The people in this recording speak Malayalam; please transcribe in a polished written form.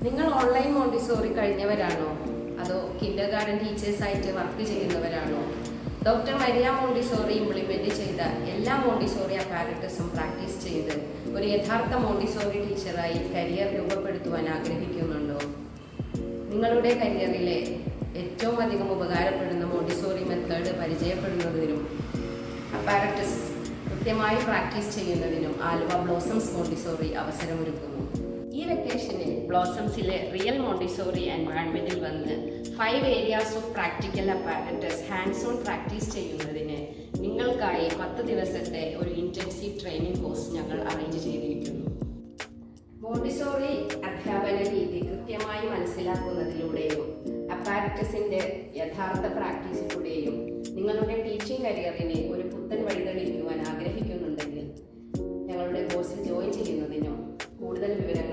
നിങ്ങൾ ഓൺലൈൻ മോണ്ടിസോറി കഴിഞ്ഞവരാണോ അതോ കിൻഡർ ഗാർഡൻ ടീച്ചേഴ്സായിട്ട് വർക്ക് ചെയ്യുന്നവരാണോ? ഡോക്ടർ മരിയ മോണ്ടിസോറി ഇംപ്ലിമെന്റ് ചെയ്ത എല്ലാ മോണ്ടിസോറി അപ്പാരറ്റസും പ്രാക്ടീസ് ചെയ്ത് ഒരു യഥാർത്ഥ മോണ്ടിസോറി ടീച്ചറായി കരിയർ രൂപപ്പെടുത്തുവാൻ ആഗ്രഹിക്കുന്നുണ്ടോ? നിങ്ങളുടെ കരിയറിലെ ഏറ്റവും അധികം ഉപകാരപ്പെടുന്ന മോണ്ടിസോറി മെത്തേഡ് പരിചയപ്പെടുന്നതിനും അപ്പാരറ്റസ് കൃത്യമായി പ്രാക്ടീസ് ചെയ്യുന്നതിനും ആലുവ ബ്ലോസംസ് മോണ്ടിസോറി അവസരമൊരുക്കുന്നു. ഈ വെക്കേഷനിൽ ബ്ലോസംസിലെ റിയൽ മോണ്ടിസോറി എൻവയൺമെന്റിൽ വന്ന് 5 areas of practical apparatus hands on practice ചെയ്യുന്നതിന് നിങ്ങൾക്കായി 10 ദിവസത്തെ ഒരു ഇൻറ്റൻസീവ് ട്രെയിനിങ് കോഴ്സ് ഞങ്ങൾ അറേഞ്ച് ചെയ്തിരിക്കുന്നു. മോണ്ടിസോറി അധ്യാപന രീതി കൃത്യമായി മനസ്സിലാക്കുന്നതിലൂടെയും അപ്പാരറ്റസിന്റെ യഥാർത്ഥ പ്രാക്ടീസിലൂടെയും നിങ്ങളുടെ ടീച്ചിങ് കരിയറിനെ ഒരു പുത്തൻ വഴിതെളിക്കുവാൻ ആഗ്രഹിക്കുന്നുണ്ടെങ്കിൽ ഞങ്ങളുടെ കോഴ്സിൽ ജോയിൻ ചെയ്യുന്നതിനും കൂടുതൽ വിവരങ്ങൾ